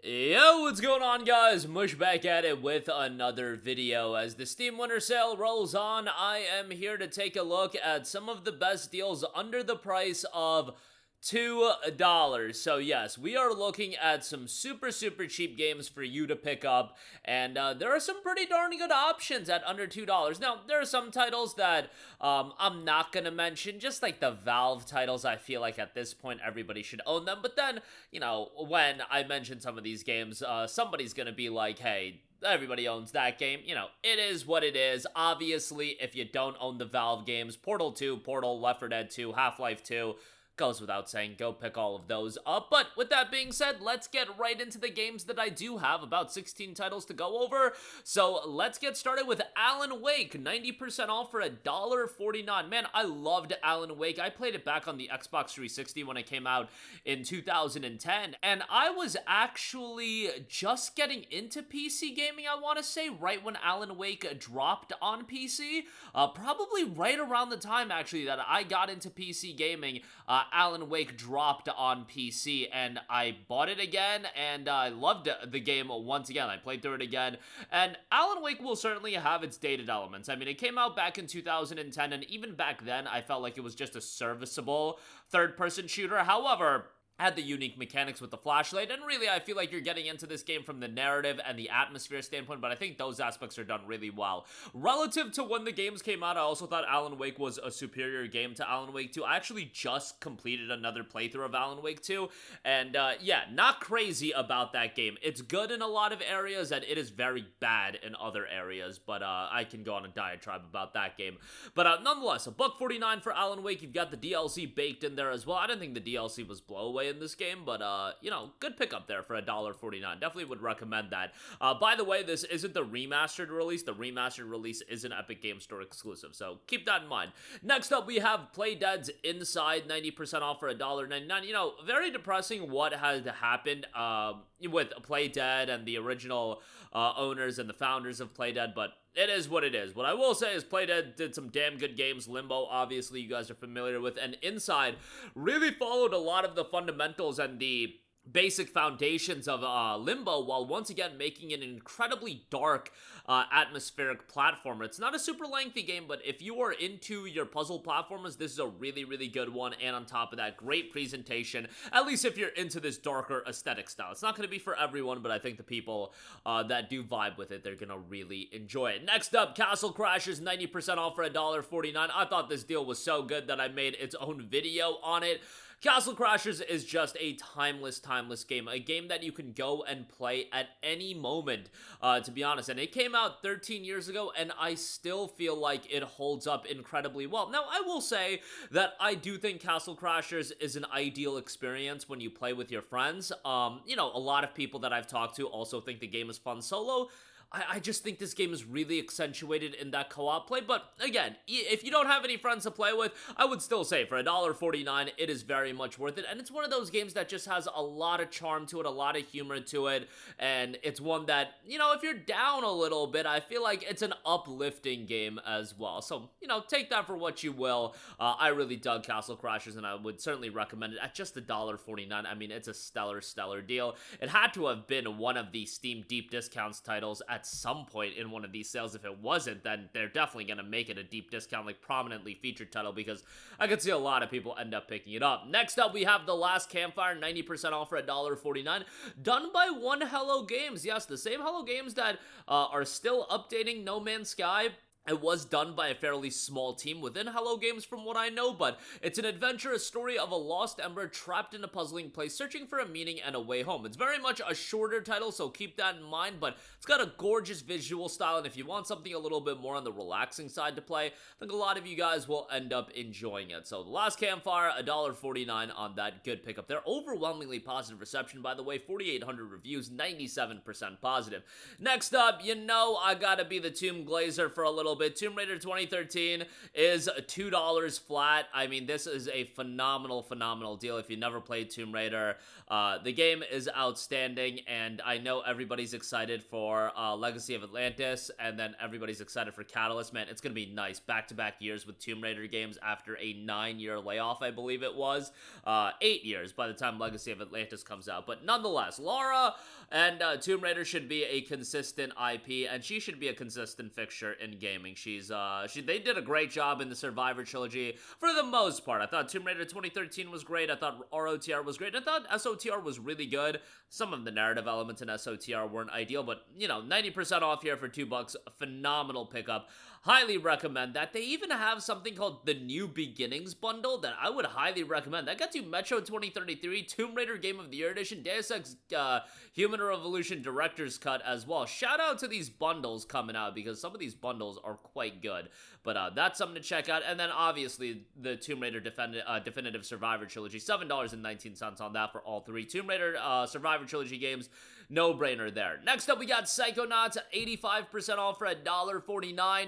Yo, what's going on, guys? Mush back at it with another video. As the Steam Winter Sale rolls on, I am here to take a look at some of the best deals under the price of $2. So yes, we are looking at some super cheap games for you to pick up, and there are some pretty darn good options at under $2. Now, there are some titles that I'm not gonna mention, just like the Valve titles. I feel like at this point everybody should own them, but then, you know, when I mention some of these games, somebody's gonna be like, hey, everybody owns that game. You know, it is what it is. Obviously, if you don't own the Valve games, Portal 2, Portal, Left 4 Dead 2, Half-Life 2, goes without saying, go pick all of those up. But with that being said, let's get right into the games that I do have. About 16 titles to go over. So let's get started with Alan Wake. 90% off for $1.49. Man, I loved Alan Wake. I played it back on the Xbox 360 when it came out in 2010. And I was actually just getting into PC gaming, I want to say, right when Alan Wake dropped on PC. Probably right around the time, actually, that I got into PC gaming. Alan Wake dropped on PC, and I bought it again, and I loved the game once again. I played through it again, and Alan Wake will certainly have its dated elements. I mean, it came out back in 2010, and even back then, I felt like it was just a serviceable third-person shooter. However, had the unique mechanics with the flashlight, and really I feel like you're getting into this game from the narrative and the atmosphere standpoint, but I think those aspects are done really well. Relative to when the games came out, I also thought Alan Wake was a superior game to Alan Wake 2. I actually just completed another playthrough of Alan Wake 2, and yeah, not crazy about that game. It's good in a lot of areas, and it is very bad in other areas, but I can go on a diatribe about that game. But nonetheless, $1.49 for Alan Wake. You've got the DLC baked in there as well. I didn't think the DLC was blowaway in this game, but you know, good pickup there for $1.49. Definitely would recommend that. By the way, this isn't the remastered release. The remastered release is an Epic Game Store exclusive, so keep that in mind. Next up, we have Playdead's Inside, 90% off for $1.99. You know, very depressing what has happened with Playdead and the original owners and the founders of Playdead, but it is what it is. What I will say is Playdead did some damn good games. Limbo, obviously, you guys are familiar with, and Inside really followed a lot of the fundamentals and the basic foundations of Limbo, while once again making an incredibly dark, atmospheric platformer. It's not a super lengthy game, but if you are into your puzzle platformers, this is a really good one, and on top of that, great presentation, at least if you're into this darker aesthetic style. It's not going to be for everyone, but I think the people that do vibe with it, they're going to really enjoy it. Next up, Castle Crashers, 90% off for $1.49. I thought this deal was so good that I made its own video on it. Castle Crashers is just a timeless game, a game that you can go and play at any moment, to be honest, and it came out 13 years ago, and I still feel like it holds up incredibly well. Now, I will say that I do think Castle Crashers is an ideal experience when you play with your friends. You know, a lot of people that I've talked to also think the game is fun solo. I just think this game is really accentuated in that co-op play, but again, if you don't have any friends to play with, I would still say for $1.49, it is very much worth it, and it's one of those games that just has a lot of charm to it, a lot of humor to it, and it's one that, you know, if you're down a little bit, I feel like it's an uplifting game as well, so, you know, take that for what you will. I really dug Castle Crashers, and I would certainly recommend it at just $1.49. I mean, it's a stellar deal. It had to have been one of the Steam Deep Discounts titles at some point in one of these sales. If it wasn't, then they're definitely going to make it a deep discount, like prominently featured title, because I could see a lot of people end up picking it up. Next up, we have The Last Campfire, 90% off for $1.49, done by One Hello Games. Yes, the same Hello Games that are still updating No Man's Sky. It was done by a fairly small team within Hello Games from what I know, but it's an adventurous story of a lost ember trapped in a puzzling place, searching for a meaning and a way home. It's very much a shorter title, so keep that in mind, but it's got a gorgeous visual style, and if you want something a little bit more on the relaxing side to play, I think a lot of you guys will end up enjoying it. So The Last Campfire, $1.49 on that. Good pickup there. Overwhelmingly positive reception, by the way. 4,800 reviews, 97% positive. Next up, you know I gotta be the Tomb Glazer for a little bit. Tomb Raider 2013 is $2 flat. I mean, this is a phenomenal deal if you never played Tomb Raider. The game is outstanding, and I know everybody's excited for Legacy of Atlantis, and then everybody's excited for Catalyst. Man, it's gonna be nice. Back-to-back years with Tomb Raider games after a 9-year layoff, I believe it was. 8 years by the time Legacy of Atlantis comes out. But nonetheless, Lara and Tomb Raider should be a consistent IP, and she should be a consistent fixture in gaming. They did a great job in the Survivor trilogy for the most part. I thought Tomb Raider 2013 was great. I thought ROTR was great. I thought SOTR was really good. Some of the narrative elements in SOTR weren't ideal, but, you know, 90% off here for $2. Phenomenal pickup. Highly recommend that. They even have something called the New Beginnings bundle that I would highly recommend. That gets you Metro 2033, Tomb Raider Game of the Year Edition, Deus Ex Human Revolution Director's Cut as well. Shout out to these bundles coming out because some of these bundles are quite good. But that's something to check out. And then obviously the Tomb Raider Definitive Survivor Trilogy, $7.19 on that for all three Tomb Raider Survivor Trilogy games. No brainer there. Next up, we got Psychonauts, 85% off for $1.49.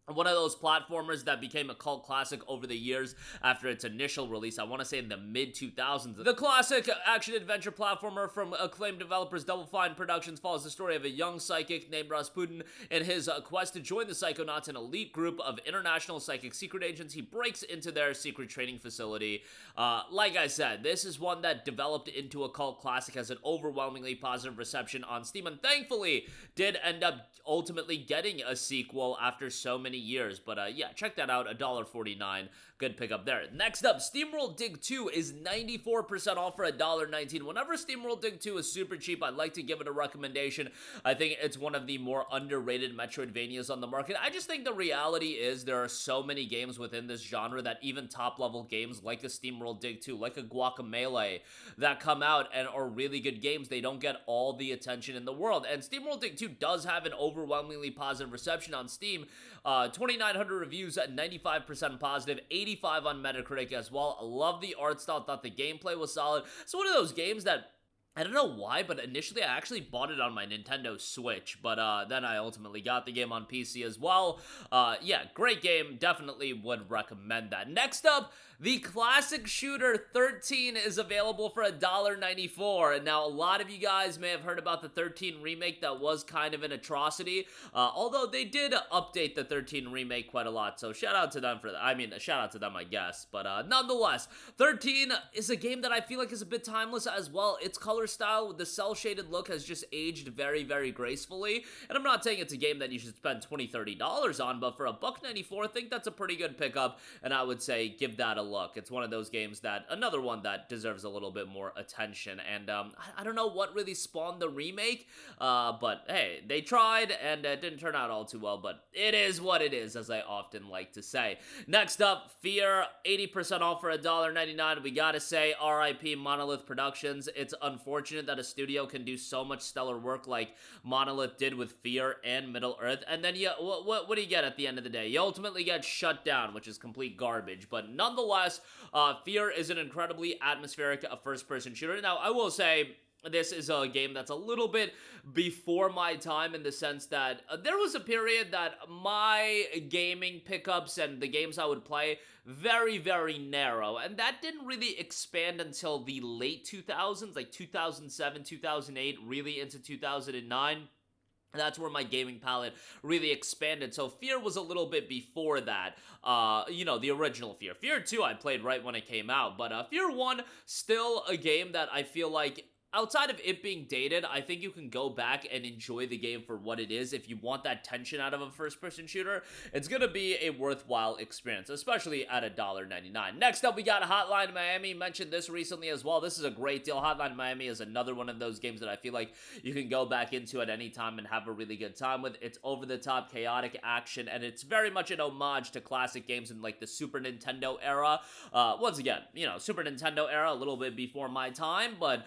One of those platformers that became a cult classic over the years after its initial release, I want to say in the mid-2000s. The classic action-adventure platformer from acclaimed developers Double Fine Productions follows the story of a young psychic named Rasputin in his quest to join the Psychonauts, an elite group of international psychic secret agents. He breaks into their secret training facility. Like I said, this is one that developed into a cult classic, has an overwhelmingly positive reception on Steam, and thankfully did end up ultimately getting a sequel after so many years. But yeah, check that out, $1.49. Good pickup there. Next up, SteamWorld Dig 2 is 94% off for $1.19. Whenever SteamWorld Dig 2 is super cheap, I'd like to give it a recommendation. I think it's one of the more underrated Metroidvanias on the market. I just think the reality is there are so many games within this genre that even top-level games like a SteamWorld Dig 2, like a Guacamelee, that come out and are really good games, they don't get all the attention in the world. And SteamWorld Dig 2 does have an overwhelmingly positive reception on Steam. 2,900 reviews at 95% positive, 85 on Metacritic as well. I love the art style, thought the gameplay was solid. It's one of those games that I don't know why, but initially I actually bought it on my Nintendo Switch, but then I ultimately got the game on PC as well. Yeah, great game. Definitely would recommend that. Next up, the classic shooter 13 is available for $1.94. And now a lot of you guys may have heard about the 13 remake that was kind of an atrocity, although they did update the 13 remake quite a lot, so shout out to them for that. I mean, shout out to them, I guess, but nonetheless, 13 is a game that I feel like is a bit timeless as well. Its color style with the cel-shaded look has just aged very, very gracefully, and I'm not saying it's a game that you should spend $20-$30 on, but for $1.94, I think that's a pretty good pickup, and I would say give that a look. It's one of those games that, another one that deserves a little bit more attention, and I don't know what really spawned the remake, but hey, they tried, and it didn't turn out all too well, but it is what it is, as I often like to say. Next up, F.E.A.R, 80% off for $1.99. We gotta say, RIP Monolith Productions. It's unfortunate that a studio can do so much stellar work like Monolith did with F.E.A.R and Middle-earth, and then what do you get at the end of the day? You ultimately get shut down, which is complete garbage, but nonetheless, F.E.A.R is an incredibly atmospheric first-person shooter. Now, I will say, this is a game that's a little bit before my time in the sense that there was a period that my gaming pickups and the games I would play very, very narrow, and that didn't really expand until the late 2000s, like 2007, 2008, really into 2009. That's where my gaming palette really expanded. So F.E.A.R was a little bit before that. You know, the original F.E.A.R. F.E.A.R 2 I played right when it came out, but F.E.A.R 1, still a game that I feel like, outside of it being dated, I think you can go back and enjoy the game for what it is. If you want that tension out of a first-person shooter, it's gonna be a worthwhile experience, especially at $1.99. Next up, we got Hotline Miami. Mentioned this recently as well. This is a great deal. Hotline Miami is another one of those games that I feel like you can go back into at any time and have a really good time with. It's over-the-top, chaotic action, and it's very much an homage to classic games in, like, the Super Nintendo era. Once again, you know, Super Nintendo era, a little bit before my time, but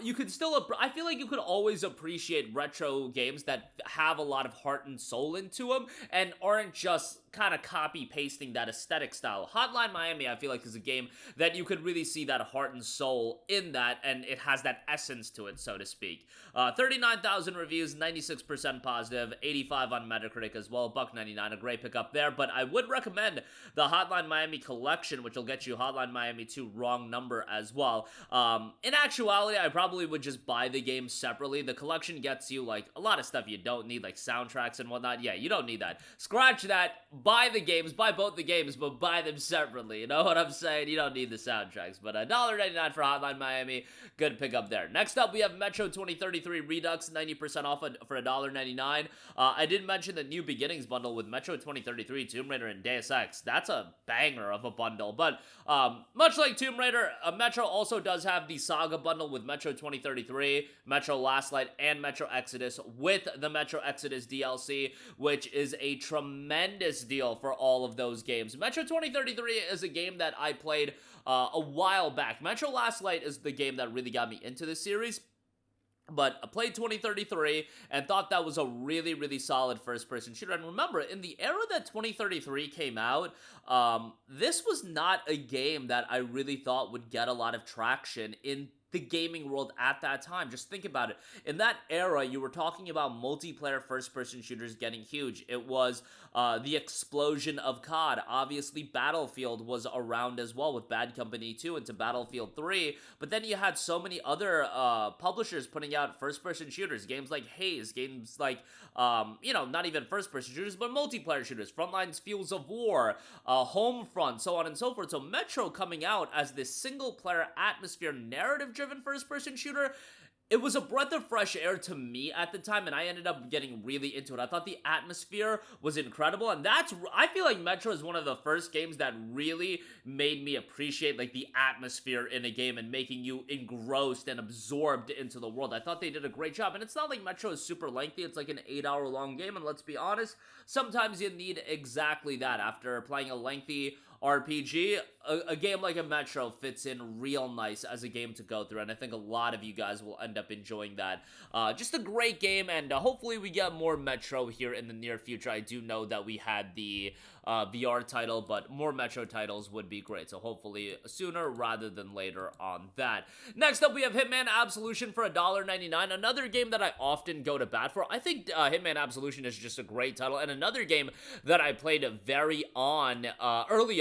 you could still, I feel like you could always appreciate retro games that have a lot of heart and soul into them and aren't just kind of copy pasting that aesthetic style. Hotline Miami, I feel like, is a game that you could really see that heart and soul in that, and it has that essence to it, so to speak. 39,000 reviews, 96% positive, 85 on Metacritic as well, $1.99, a great pickup there, but I would recommend the Hotline Miami collection, which will get you Hotline Miami 2 Wrong Number as well. In actuality, I probably would just buy the game separately. The collection gets you, like, a lot of stuff you don't need, like soundtracks and whatnot. Yeah, you don't need that. Scratch that. Buy the games, buy both the games, but buy them separately, you know what I'm saying? You don't need the soundtracks, but $1.99 for Hotline Miami, good pickup there. Next up, we have Metro 2033 Redux, 90% off for $1.99. I did mention the New Beginnings bundle with Metro 2033, Tomb Raider, and Deus Ex. That's a banger of a bundle, but much like Tomb Raider, Metro also does have the Saga bundle with Metro 2033, Metro Last Light, and Metro Exodus with the Metro Exodus DLC, which is a tremendous deal for all of those games. Metro 2033 is a game that I played a while back. Metro Last Light is the game that really got me into the series, but I played 2033 and thought that was a really, really solid first-person shooter. And remember, in the era that 2033 came out, this was not a game that I really thought would get a lot of traction in the gaming world at that time. Just think about it. In that era, you were talking about multiplayer first-person shooters getting huge. It was the explosion of COD. Obviously, Battlefield was around as well with Bad Company 2 into Battlefield 3, but then you had so many other publishers putting out first-person shooters, games like Haze, games like, not even first-person shooters, but multiplayer shooters, Frontlines Fields of War, Homefront, so on and so forth. So Metro coming out as this single-player atmosphere narrative-driven first-person shooter, it was a breath of fresh air to me at the time, and I ended up getting really into it. I thought the atmosphere was incredible, and I feel like Metro is one of the first games that really made me appreciate, like, the atmosphere in a game and making you engrossed and absorbed into the world. I thought they did a great job, and it's not like Metro is super lengthy. It's like an 8-hour-long game, and let's be honest, sometimes you need exactly that. After playing a lengthy RPG, a game like a Metro fits in real nice as a game to go through, and I think a lot of you guys will end up enjoying that. Just a great game, and hopefully we get more Metro here in the near future. I do know that we had the VR title, but more Metro titles would be great, so hopefully sooner rather than later on that. Next up, we have Hitman Absolution for $1.99, another game that I often go to bat for. I think Hitman Absolution is just a great title, and another game that I played early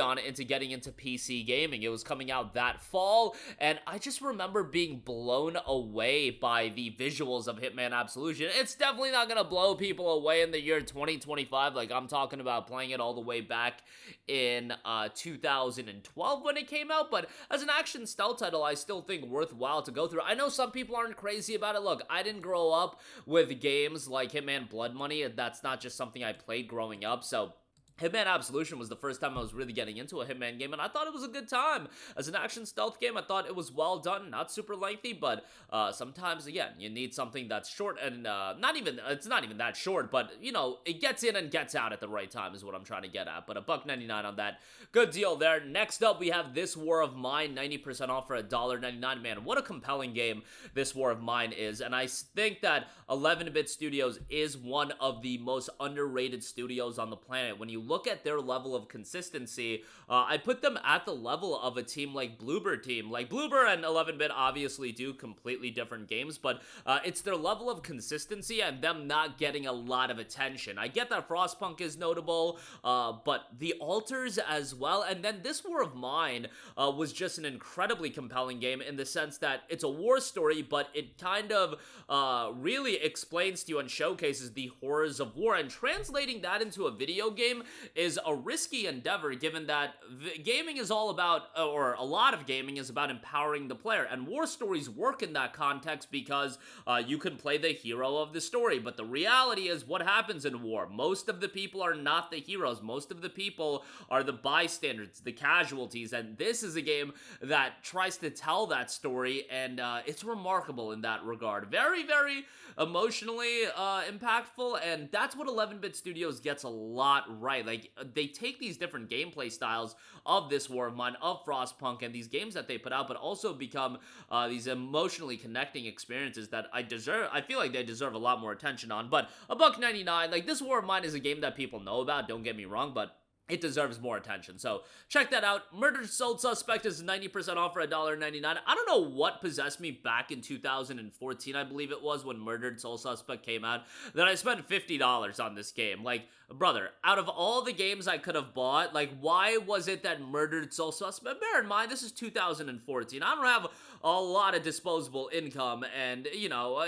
on into getting into PC gaming. It was coming out that fall, and I just remember being blown away by the visuals of Hitman Absolution. It's definitely not gonna blow people away in the year 2025, like I'm talking about playing it all the way back in 2012 when it came out, but as an action stealth title, I still think worthwhile to go through. I know some people aren't crazy about it. Look, I didn't grow up with games like Hitman Blood Money. That's not just something I played growing up, so Hitman Absolution was the first time I was really getting into a Hitman game, and I thought it was a good time. As an action stealth game, I thought it was well done, not super lengthy, but sometimes, again, you need something that's short, and it's not even that short, but, it gets in and gets out at the right time is what I'm trying to get at, but $1.99 on that. Good deal there. Next up, we have This War of Mine, 90% off for $1.99. Man, what a compelling game This War of Mine is, and I think that 11-Bit Studios is one of the most underrated studios on the planet. When you look at their level of consistency, I put them at the level of a team like Bloober Team. Like, Bloober and 11-Bit obviously do completely different games, but it's their level of consistency and them not getting a lot of attention. I get that Frostpunk is notable, but the Alters as well, and then This War of Mine was just an incredibly compelling game in the sense that it's a war story, but it kind of really explains to you and showcases the horrors of war, and translating that into a video game is a risky endeavor, given that gaming is all about, or a lot of gaming is about empowering the player, and war stories work in that context because you can play the hero of the story, but the reality is what happens in war. Most of the people are not the heroes. Most of the people are the bystanders, the casualties, and this is a game that tries to tell that story, and it's remarkable in that regard. Very, very emotionally impactful, and that's what 11-Bit Studios gets a lot right. Like, they take these different gameplay styles of this War of Mine, of Frostpunk, and these games that they put out, but also become these emotionally connecting experiences that I feel like they deserve a lot more attention on. But $1.99, like, this War of Mine is a game that people know about, don't get me wrong, but it deserves more attention. So check that out. Murdered Soul Suspect is 90% off for $1.99. I don't know what possessed me back in 2014, I believe it was, when Murdered Soul Suspect came out, that I spent $50 on this game. Like, brother, out of all the games I could have bought, like, why was it that Murdered Soul Suspect? Bear in mind, this is 2014. I don't have a lot of disposable income, and, you know,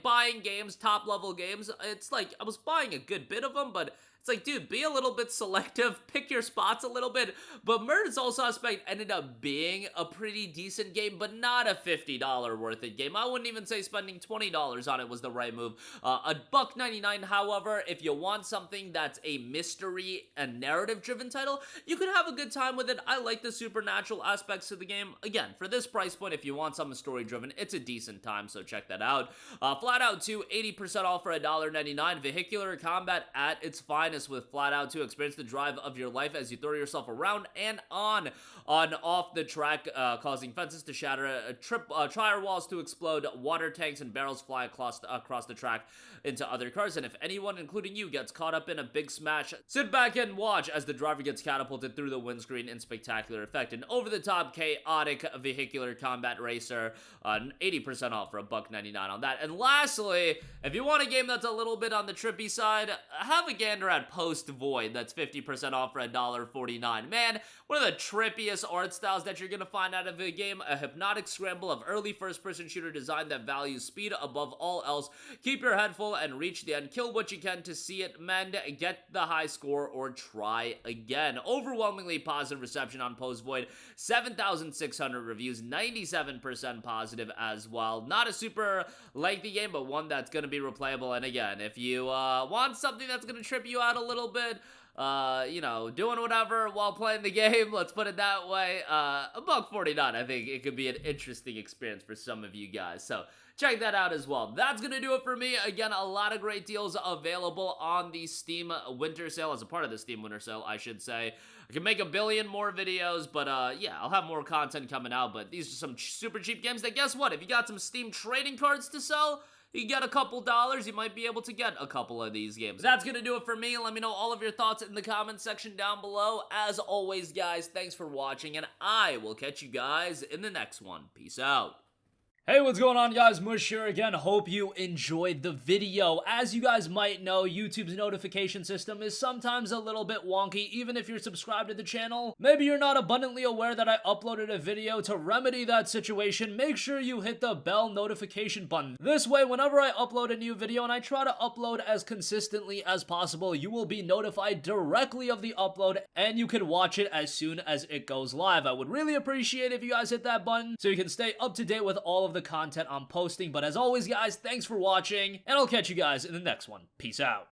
buying games, top-level games, it's like, I was buying a good bit of them, but it's like, dude, be a little bit selective, pick your spots a little bit. But Murdered Soul Suspect ended up being a pretty decent game, but not a $50 worth it game. I wouldn't even say spending $20 on it was the right move. $1.99, however, if you want something that's a mystery and narrative-driven title, you can have a good time with it. I like the supernatural aspects of the game. Again, for this price point, if you want something story-driven, it's a decent time, so check that out. FlatOut 2, 80% off for $1.99. Vehicular combat at its finest with FlatOut 2. Experience the drive of your life as you throw yourself around and off the track, causing fences to shatter, tire walls to explode, water tanks and barrels fly across the track into other cars, and if anyone, including you, gets caught up in a big smash, sit back and watch as the driver gets catapulted through the windscreen in spectacular effect. An over-the-top, chaotic vehicular combat racer, 80% off for $1.99 on that. And lastly, if you want a game that's a little bit on the trippy side, have a gander at Post Void. That's 50% off for $1.49. Man, one of the trippiest art styles that you're gonna find out of the game, a hypnotic scramble of early first-person shooter design that values speed above all else. Keep your head full and reach the end. Kill what you can to see it mend, get the high score, or try again. Overwhelmingly positive reception on Post Void. 7,600 reviews, 97% positive as well. Not a super lengthy game, but one that's gonna be replayable. And again, if you want something that's gonna trip you out a little bit, you know, doing whatever while playing the game, let's put it that way, $1.49, I think it could be an interesting experience for some of you guys, so check that out as well. That's gonna do it for me. Again, a lot of great deals available on the Steam Winter Sale, as a part of the Steam Winter Sale, I should say. I can make a billion more videos, but yeah, I'll have more content coming out, but these are some super cheap games that, guess what, if you got some Steam trading cards to sell, you get a couple dollars, you might be able to get a couple of these games. That's gonna do it for me. Let me know all of your thoughts in the comments section down below. As always, guys, thanks for watching, and I will catch you guys in the next one. Peace out. Hey, what's going on, guys? Mush here again. Hope you enjoyed the video. As you guys might know, YouTube's notification system is sometimes a little bit wonky, even if you're subscribed to the channel. Maybe you're not abundantly aware that I uploaded a video. To remedy that situation, make sure you hit the bell notification button. This way, whenever I upload a new video, and I try to upload as consistently as possible, you will be notified directly of the upload, and you can watch it as soon as it goes live. I would really appreciate if you guys hit that button so you can stay up to date with all of the content I'm posting. But as always, guys, thanks for watching, and I'll catch you guys in the next one. Peace out.